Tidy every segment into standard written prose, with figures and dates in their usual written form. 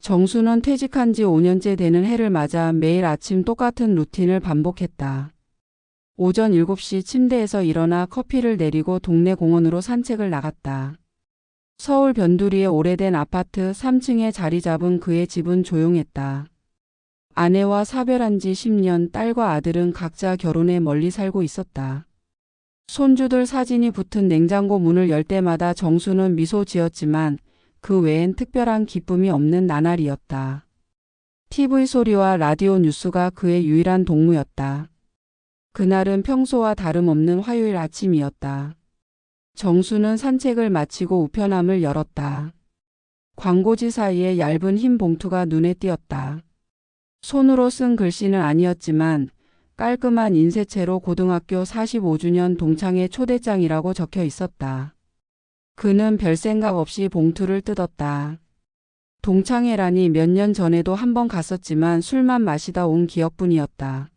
정수는 퇴직한 지 5년째 되는 해를 맞아 매일 아침 똑같은 루틴을 반복했다. 오전 7시 침대에서 일어나 커피를 내리고 동네 공원으로 산책을 나갔다. 서울 변두리의 오래된 아파트 3층에 자리 잡은 그의 집은 조용했다. 아내와 사별한 지 10년, 딸과 아들은 각자 결혼해 멀리 살고 있었다. 손주들 사진이 붙은 냉장고 문을 열 때마다 정수는 미소 지었지만 그 외엔 특별한 기쁨이 없는 나날이었다. TV 소리와 라디오 뉴스가 그의 유일한 동무였다. 그날은 평소와 다름없는 화요일 아침이었다. 정수는 산책을 마치고 우편함을 열었다. 광고지 사이에 얇은 흰 봉투가 눈에 띄었다. 손으로 쓴 글씨는 아니었지만 깔끔한 인쇄체로 고등학교 45주년 동창회 초대장이라고 적혀 있었다. 그는 별 생각 없이 봉투를 뜯었다. 동창회라니 몇 년 전에도 한 번 갔었지만 술만 마시다 온 기억뿐이었다.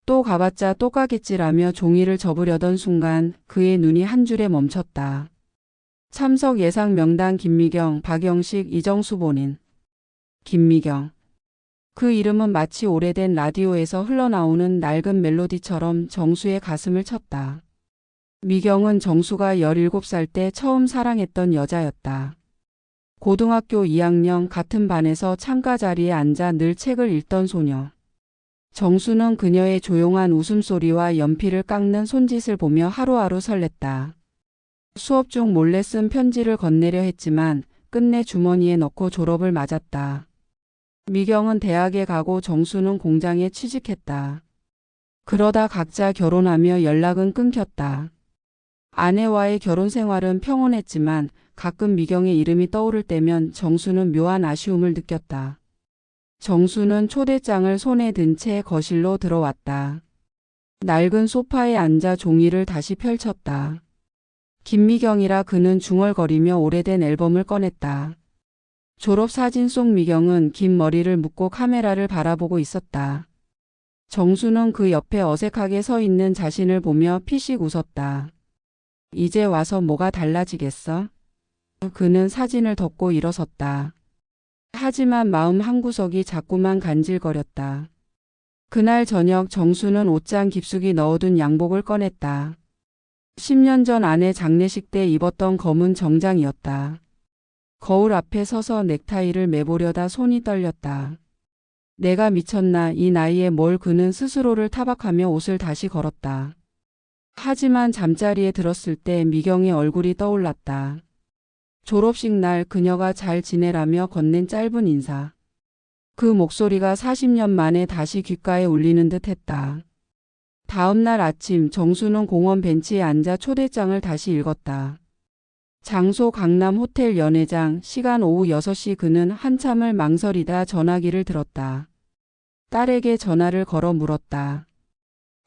또 가봤자 똑같겠지라며 종이를 접으려던 순간 그의 눈이 한 줄에 멈췄다. 참석 예상 명단 김미경, 박영식, 이정수 본인. 김미경. 그 이름은 마치 오래된 라디오에서 흘러나오는 낡은 멜로디처럼 정수의 가슴을 쳤다. 미경은 정수가 17살 때 처음 사랑했던 여자였다. 고등학교 2학년 같은 반에서 창가 자리에 앉아 늘 책을 읽던 소녀. 정수는 그녀의 조용한 웃음소리와 연필을 깎는 손짓을 보며 하루하루 설렜다. 수업 중 몰래 쓴 편지를 건네려 했지만 끝내 주머니에 넣고 졸업을 맞았다. 미경은 대학에 가고 정수는 공장에 취직했다. 그러다 각자 결혼하며 연락은 끊겼다. 아내와의 결혼 생활은 평온했지만 가끔 미경의 이름이 떠오를 때면 정수는 묘한 아쉬움을 느꼈다. 정수는 초대장을 손에 든 채 거실로 들어왔다. 낡은 소파에 앉아 종이를 다시 펼쳤다. 김미경이라 그는 중얼거리며 오래된 앨범을 꺼냈다. 졸업사진 속 미경은 긴 머리를 묶고 카메라를 바라보고 있었다. 정수는 그 옆에 어색하게 서 있는 자신을 보며 피식 웃었다. 이제 와서 뭐가 달라지겠어? 그는 사진을 덮고 일어섰다. 하지만 마음 한구석이 자꾸만 간질거렸다. 그날 저녁 정수는 옷장 깊숙이 넣어둔 양복을 꺼냈다. 10년 전 아내 장례식 때 입었던 검은 정장이었다. 거울 앞에 서서 넥타이를 매보려다 손이 떨렸다. 내가 미쳤나 이 나이에 뭘 그는 스스로를 타박하며 옷을 다시 걸었다. 하지만 잠자리에 들었을 때 미경의 얼굴이 떠올랐다. 졸업식 날 그녀가 잘 지내라며 건넨 짧은 인사. 그 목소리가 40년 만에 다시 귓가에 울리는 듯 했다. 다음 날 아침 정수는 공원 벤치에 앉아 초대장을 다시 읽었다. 장소 강남 호텔 연회장, 시간 오후 6시. 그는 한참을 망설이다 전화기를 들었다. 딸에게 전화를 걸어 물었다.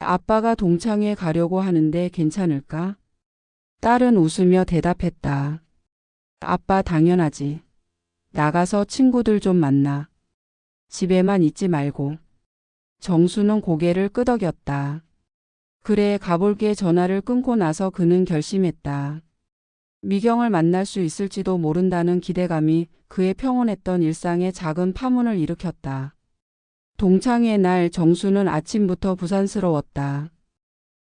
아빠가 동창회 가려고 하는데 괜찮을까? 딸은 웃으며 대답했다. 아빠 당연하지. 나가서 친구들 좀 만나. 집에만 있지 말고. 정수는 고개를 끄덕였다. 그래 가볼게. 전화를 끊고 나서 그는 결심했다. 미경을 만날 수 있을지도 모른다는 기대감이 그의 평온했던 일상에 작은 파문을 일으켰다. 동창회 날 정수는 아침부터 부산스러웠다.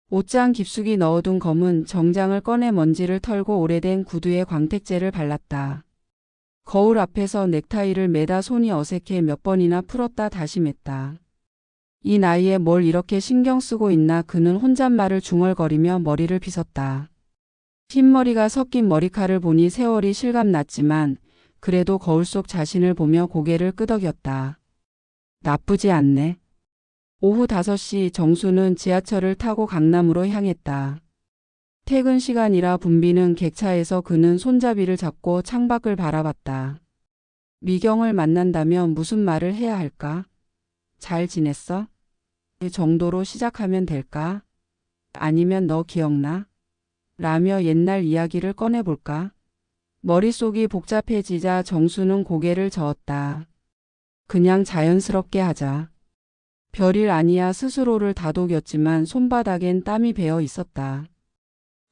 옷장 깊숙이 넣어둔 검은 정장을 꺼내 먼지를 털고 오래된 구두에 광택제를 발랐다. 거울 앞에서 넥타이를 매다 손이 어색해 몇 번이나 풀었다 다시 맸다. 이 나이에 뭘 이렇게 신경 쓰고 있나. 그는 혼잣말을 중얼거리며 머리를 빗었다. 흰머리가 섞인 머리칼을 보니 세월이 실감났지만 그래도 거울 속 자신을 보며 고개를 끄덕였다. 나쁘지 않네. 오후 5시 정수는 지하철을 타고 강남으로 향했다. 퇴근 시간이라 붐비는 객차에서 그는 손잡이를 잡고 창밖을 바라봤다. 미경을 만난다면 무슨 말을 해야 할까? 잘 지냈어? 이 정도로 시작하면 될까? 아니면 너 기억나? 라며 옛날 이야기를 꺼내볼까? 머릿속이 복잡해지자 정수는 고개를 저었다. 그냥 자연스럽게 하자. 별일 아니야. 스스로를 다독였지만 손바닥엔 땀이 배어 있었다.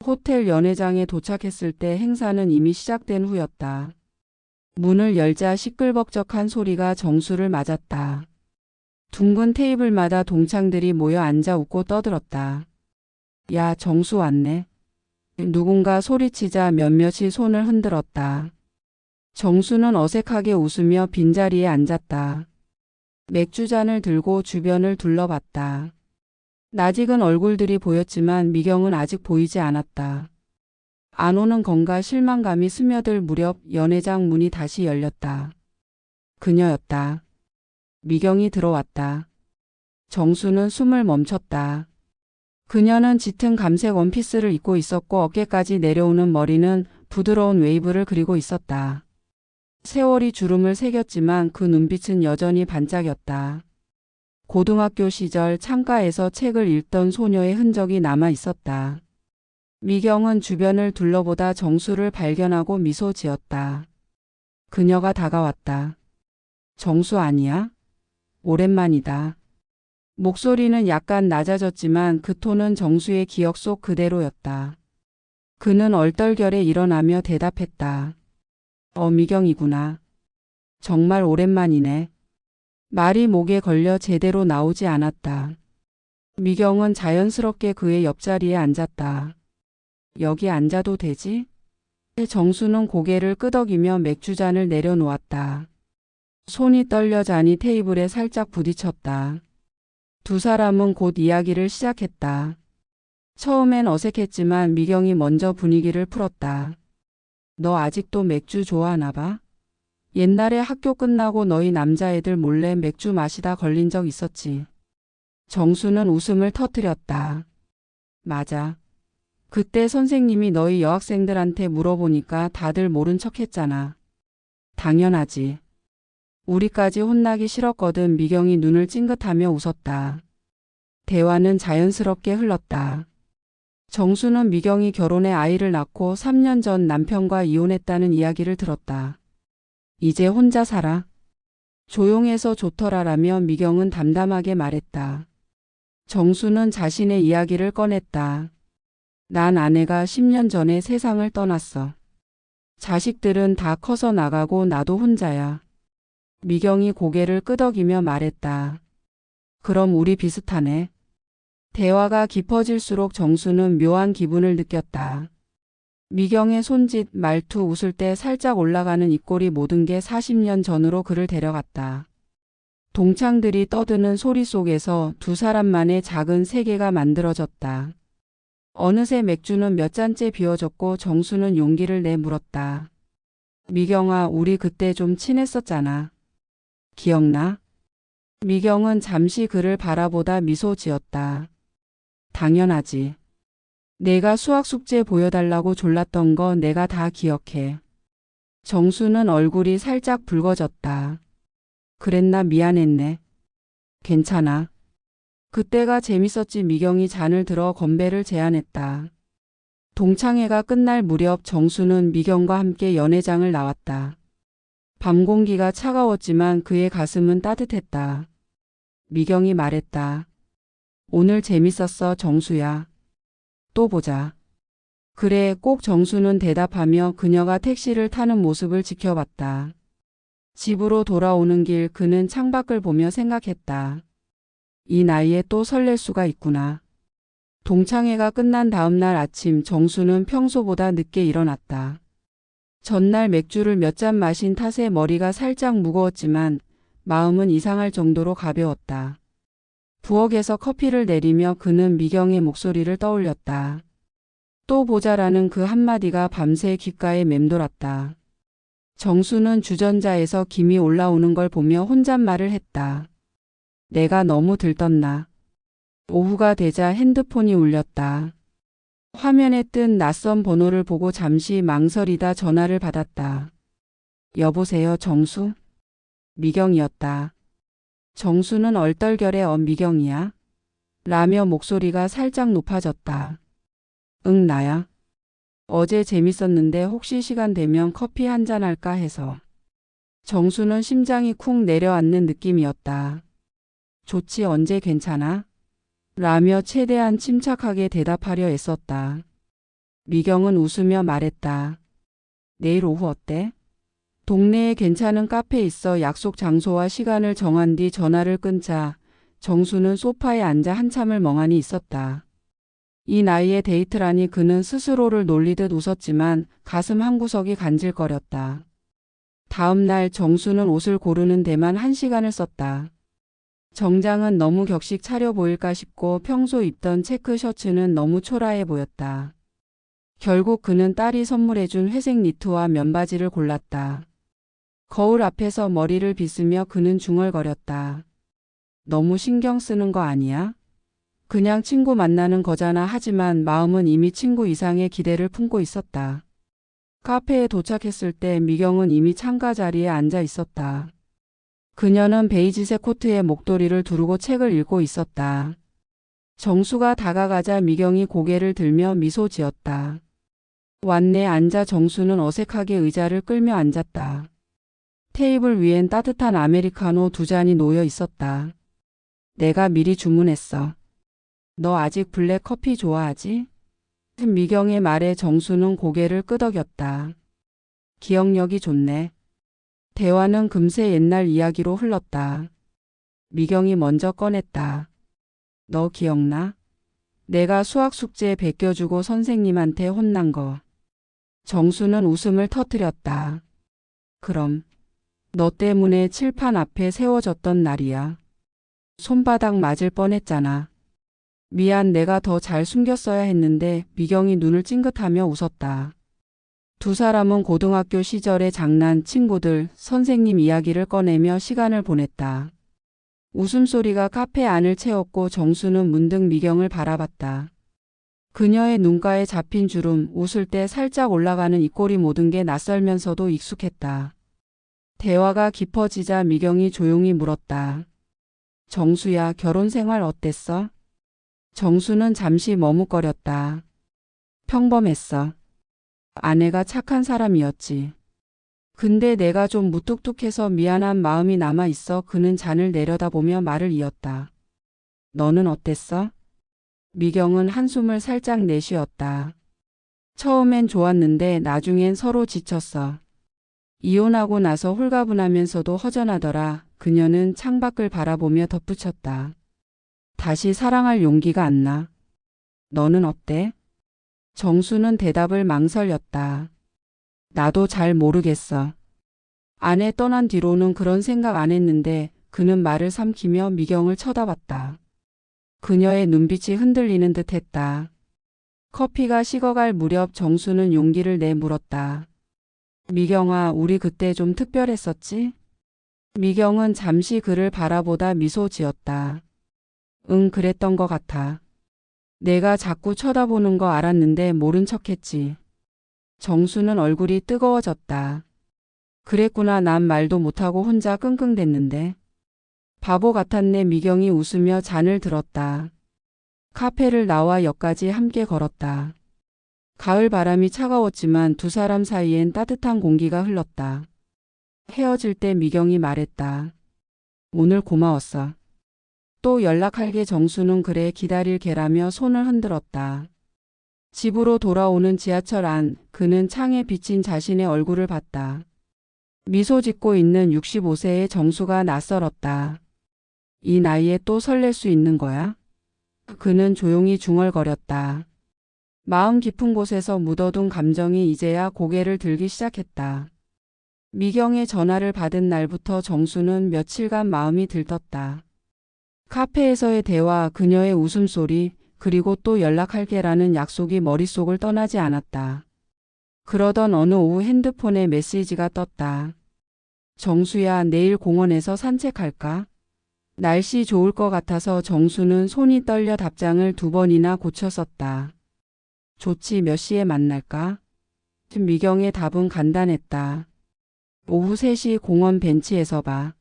호텔 연회장에 도착했을 때 행사는 이미 시작된 후였다. 문을 열자 시끌벅적한 소리가 정수를 맞았다. 둥근 테이블마다 동창들이 모여 앉아 웃고 떠들었다. 야, 정수 왔네. 누군가 소리치자 몇몇이 손을 흔들었다. 정수는 어색하게 웃으며 빈자리에 앉았다. 맥주잔을 들고 주변을 둘러봤다. 낯익은 얼굴들이 보였지만 미경은 아직 보이지 않았다. 안 오는 건가 실망감이 스며들 무렵 연회장 문이 다시 열렸다. 그녀였다. 미경이 들어왔다. 정수는 숨을 멈췄다. 그녀는 짙은 감색 원피스를 입고 있었고 어깨까지 내려오는 머리는 부드러운 웨이브를 그리고 있었다. 세월이 주름을 새겼지만 그 눈빛은 여전히 반짝였다. 고등학교 시절 창가에서 책을 읽던 소녀의 흔적이 남아 있었다. 미경은 주변을 둘러보다 정수를 발견하고 미소 지었다. 그녀가 다가왔다. 정수 아니야? 오랜만이다. 목소리는 약간 낮아졌지만 그 톤은 정수의 기억 속 그대로였다. 그는 얼떨결에 일어나며 대답했다. 미경이구나. 정말 오랜만이네. 말이 목에 걸려 제대로 나오지 않았다. 미경은 자연스럽게 그의 옆자리에 앉았다. 여기 앉아도 되지? 정수는 고개를 끄덕이며 맥주잔을 내려놓았다. 손이 떨려 잔이 테이블에 살짝 부딪혔다. 두 사람은 곧 이야기를 시작했다. 처음엔 어색했지만 미경이 먼저 분위기를 풀었다. 너 아직도 맥주 좋아하나 봐? 옛날에 학교 끝나고 너희 남자애들 몰래 맥주 마시다 걸린 적 있었지. 정수는 웃음을 터뜨렸다. 맞아. 그때 선생님이 너희 여학생들한테 물어보니까 다들 모른 척 했잖아. 당연하지. 우리까지 혼나기 싫었거든. 미경이 눈을 찡긋하며 웃었다. 대화는 자연스럽게 흘렀다. 정수는 미경이 결혼해 아이를 낳고 3년 전 남편과 이혼했다는 이야기를 들었다. 이제 혼자 살아. 조용해서 좋더라라며 미경은 담담하게 말했다. 정수는 자신의 이야기를 꺼냈다. 난 아내가 10년 전에 세상을 떠났어. 자식들은 다 커서 나가고 나도 혼자야. 미경이 고개를 끄덕이며 말했다. 그럼 우리 비슷하네. 대화가 깊어질수록 정수는 묘한 기분을 느꼈다. 미경의 손짓, 말투, 웃을 때 살짝 올라가는 입꼬리 모든 게 40년 전으로 그를 데려갔다. 동창들이 떠드는 소리 속에서 두 사람만의 작은 세계가 만들어졌다. 어느새 맥주는 몇 잔째 비워졌고 정수는 용기를 내 물었다. 미경아, 우리 그때 좀 친했었잖아. 기억나? 미경은 잠시 그를 바라보다 미소 지었다. 당연하지. 내가 수학 숙제 보여달라고 졸랐던 거 내가 다 기억해. 정수는 얼굴이 살짝 붉어졌다. 그랬나 미안했네. 괜찮아. 그때가 재밌었지. 미경이 잔을 들어 건배를 제안했다. 동창회가 끝날 무렵 정수는 미경과 함께 연회장을 나왔다. 밤 공기가 차가웠지만 그의 가슴은 따뜻했다. 미경이 말했다. 오늘 재밌었어, 정수야. 또 보자. 그래, 꼭. 정수는 대답하며 그녀가 택시를 타는 모습을 지켜봤다. 집으로 돌아오는 길 그는 창밖을 보며 생각했다. 이 나이에 또 설렐 수가 있구나. 동창회가 끝난 다음 날 아침 정수는 평소보다 늦게 일어났다. 전날 맥주를 몇 잔 마신 탓에 머리가 살짝 무거웠지만 마음은 이상할 정도로 가벼웠다. 부엌에서 커피를 내리며 그는 미경의 목소리를 떠올렸다. 또 보자라는 그 한마디가 밤새 귓가에 맴돌았다. 정수는 주전자에서 김이 올라오는 걸 보며 혼잣말을 했다. 내가 너무 들떴나. 오후가 되자 핸드폰이 울렸다. 화면에 뜬 낯선 번호를 보고 잠시 망설이다 전화를 받았다. 여보세요, 정수? 미경이었다. 정수는 얼떨결에 미경이야? 라며 목소리가 살짝 높아졌다. 응, 나야. 어제 재밌었는데 혹시 시간 되면 커피 한잔 할까 해서. 정수는 심장이 쿵 내려앉는 느낌이었다. 좋지, 언제 괜찮아? 라며 최대한 침착하게 대답하려 애썼다. 미경은 웃으며 말했다. 내일 오후 어때? 동네에 괜찮은 카페 있어 약속 장소와 시간을 정한 뒤 전화를 끊자 정수는 소파에 앉아 한참을 멍하니 있었다. 이 나이에 데이트라니 그는 스스로를 놀리듯 웃었지만 가슴 한구석이 간질거렸다. 다음 날 정수는 옷을 고르는 데만 1시간을 썼다. 정장은 너무 격식 차려 보일까 싶고 평소 입던 체크 셔츠는 너무 초라해 보였다. 결국 그는 딸이 선물해준 회색 니트와 면바지를 골랐다. 거울 앞에서 머리를 빗으며 그는 중얼거렸다. 너무 신경 쓰는 거 아니야? 그냥 친구 만나는 거잖아. 하지만 마음은 이미 친구 이상의 기대를 품고 있었다. 카페에 도착했을 때 미경은 이미 창가 자리에 앉아 있었다. 그녀는 베이지색 코트에 목도리를 두르고 책을 읽고 있었다. 정수가 다가가자 미경이 고개를 들며 미소 지었다. 왔네. 앉아. 정수는 어색하게 의자를 끌며 앉았다. 테이블 위엔 따뜻한 아메리카노 2잔이 놓여 있었다. 내가 미리 주문했어. 너 아직 블랙 커피 좋아하지? 미경의 말에 정수는 고개를 끄덕였다. 기억력이 좋네. 대화는 금세 옛날 이야기로 흘렀다. 미경이 먼저 꺼냈다. 너 기억나? 내가 수학 숙제 베껴주고 선생님한테 혼난 거. 정수는 웃음을 터뜨렸다. 그럼 너 때문에 칠판 앞에 세워졌던 날이야. 손바닥 맞을 뻔했잖아. 미안. 내가 더 잘 숨겼어야 했는데. 미경이 눈을 찡긋하며 웃었다. 두 사람은 고등학교 시절의 장난, 친구들, 선생님 이야기를 꺼내며 시간을 보냈다. 웃음소리가 카페 안을 채웠고 정수는 문득 미경을 바라봤다. 그녀의 눈가에 잡힌 주름, 웃을 때 살짝 올라가는 입꼬리 모든 게 낯설면서도 익숙했다. 대화가 깊어지자 미경이 조용히 물었다. 정수야, 결혼 생활 어땠어? 정수는 잠시 머뭇거렸다. 평범했어. 아내가 착한 사람이었지. 근데 내가 좀 무뚝뚝해서 미안한 마음이 남아 있어. 그는 잔을 내려다보며 말을 이었다. 너는 어땠어? 미경은 한숨을 살짝 내쉬었다. 처음엔 좋았는데 나중엔 서로 지쳤어. 이혼하고 나서 홀가분하면서도 허전하더라. 그녀는 창밖을 바라보며 덧붙였다. 다시 사랑할 용기가 안 나. 너는 어때? 정수는 대답을 망설였다. 나도 잘 모르겠어. 아내 떠난 뒤로는 그런 생각 안 했는데. 그는 말을 삼키며 미경을 쳐다봤다. 그녀의 눈빛이 흔들리는 듯 했다. 커피가 식어갈 무렵 정수는 용기를 내 물었다. 미경아, 우리 그때 좀 특별했었지? 미경은 잠시 그를 바라보다 미소 지었다. 응, 그랬던 것 같아. 내가 자꾸 쳐다보는 거 알았는데 모른 척했지. 정수는 얼굴이 뜨거워졌다. 그랬구나. 난 말도 못하고 혼자 끙끙댔는데. 바보 같았네. 미경이 웃으며 잔을 들었다. 카페를 나와 역까지 함께 걸었다. 가을 바람이 차가웠지만 두 사람 사이엔 따뜻한 공기가 흘렀다. 헤어질 때 미경이 말했다. 오늘 고마웠어. 또 연락할게. 정수는 그래 기다릴게라며 손을 흔들었다. 집으로 돌아오는 지하철 안, 그는 창에 비친 자신의 얼굴을 봤다. 미소 짓고 있는 65세의 정수가 낯설었다. 이 나이에 또 설렐 수 있는 거야? 그는 조용히 중얼거렸다. 마음 깊은 곳에서 묻어둔 감정이 이제야 고개를 들기 시작했다. 미경의 전화를 받은 날부터 정수는 며칠간 마음이 들떴다. 카페에서의 대화, 그녀의 웃음소리, 그리고 또 연락할게라는 약속이 머릿속을 떠나지 않았다. 그러던 어느 오후 핸드폰에 메시지가 떴다. 정수야, 내일 공원에서 산책할까? 날씨 좋을 것 같아서. 정수는 손이 떨려 답장을 2번이나 고쳐 썼다. 좋지. 몇 시에 만날까? 미경의 답은 간단했다. 오후 3시 공원 벤치에서 봐.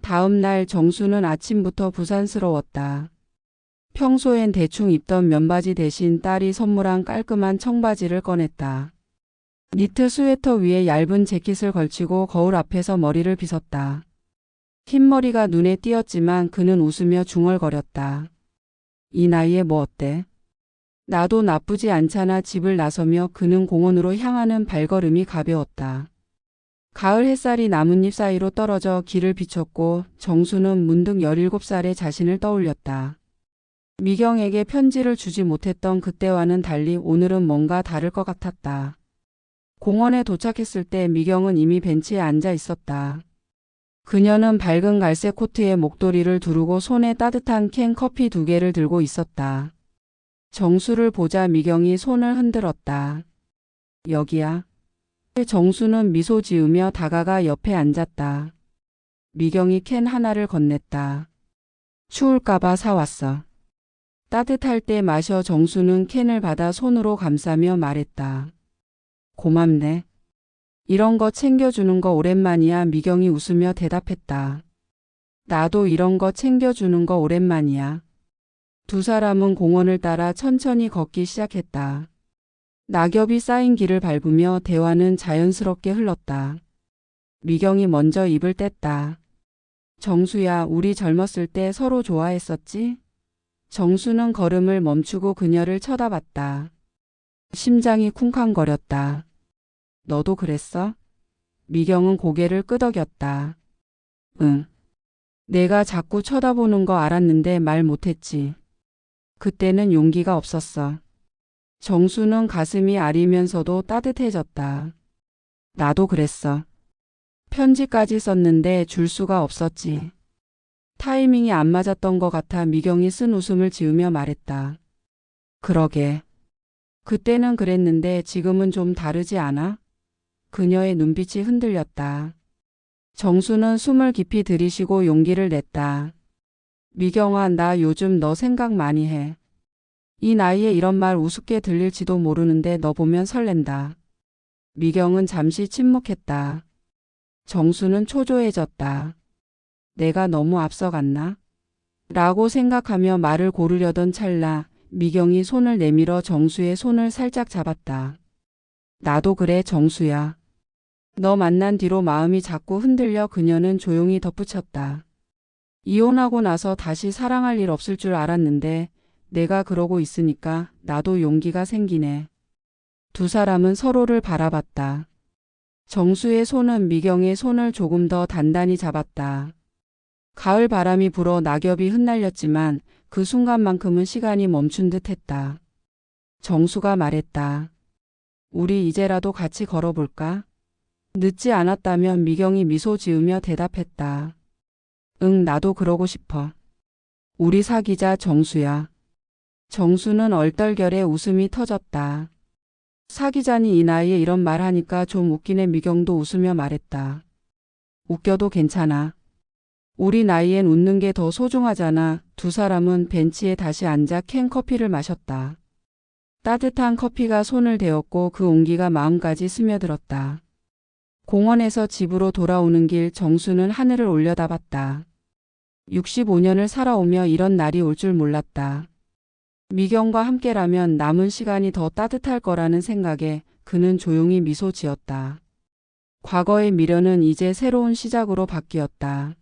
다음 날 정수는 아침부터 부산스러웠다. 평소엔 대충 입던 면바지 대신 딸이 선물한 깔끔한 청바지를 꺼냈다. 니트 스웨터 위에 얇은 재킷을 걸치고 거울 앞에서 머리를 빗었다. 흰머리가 눈에 띄었지만 그는 웃으며 중얼거렸다. 이 나이에 뭐 어때? 나도 나쁘지 않잖아. 집을 나서며 그는 공원으로 향하는 발걸음이 가벼웠다. 가을 햇살이 나뭇잎 사이로 떨어져 길을 비췄고 정수는 문득 17살의 자신을 떠올렸다. 미경에게 편지를 주지 못했던 그때와는 달리 오늘은 뭔가 다를 것 같았다. 공원에 도착했을 때 미경은 이미 벤치에 앉아 있었다. 그녀는 밝은 갈색 코트에 목도리를 두르고 손에 따뜻한 캔 커피 2개를 들고 있었다. 정수를 보자 미경이 손을 흔들었다. 여기야. 정수는 미소 지으며 다가가 옆에 앉았다. 미경이 캔 하나를 건넸다. 추울까봐 사왔어. 따뜻할 때 마셔. 정수는 캔을 받아 손으로 감싸며 말했다. 고맙네. 이런 거 챙겨주는 거 오랜만이야. 미경이 웃으며 대답했다. 나도 이런 거 챙겨주는 거 오랜만이야. 두 사람은 공원을 따라 천천히 걷기 시작했다. 낙엽이 쌓인 길을 밟으며 대화는 자연스럽게 흘렀다. 미경이 먼저 입을 뗐다. 정수야, 우리 젊었을 때 서로 좋아했었지? 정수는 걸음을 멈추고 그녀를 쳐다봤다. 심장이 쿵쾅거렸다. 너도 그랬어? 미경은 고개를 끄덕였다. 응. 내가 자꾸 쳐다보는 거 알았는데 말 못했지. 그때는 용기가 없었어. 정수는 가슴이 아리면서도 따뜻해졌다. 나도 그랬어. 편지까지 썼는데 줄 수가 없었지. 타이밍이 안 맞았던 것 같아. 미경이 쓴 웃음을 지으며 말했다. 그러게. 그때는 그랬는데 지금은 좀 다르지 않아? 그녀의 눈빛이 흔들렸다. 정수는 숨을 깊이 들이쉬고 용기를 냈다. 미경아, 나 요즘 너 생각 많이 해. 이 나이에 이런 말 우습게 들릴지도 모르는데 너 보면 설렌다. 미경은 잠시 침묵했다. 정수는 초조해졌다. 내가 너무 앞서갔나? 라고 생각하며 말을 고르려던 찰나 미경이 손을 내밀어 정수의 손을 살짝 잡았다. 나도 그래, 정수야. 너 만난 뒤로 마음이 자꾸 흔들려. 그녀는 조용히 덧붙였다. 이혼하고 나서 다시 사랑할 일 없을 줄 알았는데 내가 그러고 있으니까 나도 용기가 생기네. 두 사람은 서로를 바라봤다. 정수의 손은 미경의 손을 조금 더 단단히 잡았다. 가을 바람이 불어 낙엽이 흩날렸지만 그 순간만큼은 시간이 멈춘 듯 했다. 정수가 말했다. 우리 이제라도 같이 걸어볼까? 늦지 않았다면. 미경이 미소 지으며 대답했다. 응, 나도 그러고 싶어. 우리 사귀자, 정수야. 정수는 얼떨결에 웃음이 터졌다. 사귀자니 이 나이에 이런 말 하니까 좀 웃기네. 미경도 웃으며 말했다. 웃겨도 괜찮아. 우리 나이엔 웃는 게 더 소중하잖아. 두 사람은 벤치에 다시 앉아 캔 커피를 마셨다. 따뜻한 커피가 손을 데웠고 그 온기가 마음까지 스며들었다. 공원에서 집으로 돌아오는 길 정수는 하늘을 올려다봤다. 65년을 살아오며 이런 날이 올 줄 몰랐다. 미경과 함께라면 남은 시간이 더 따뜻할 거라는 생각에 그는 조용히 미소 지었다. 과거의 미련은 이제 새로운 시작으로 바뀌었다.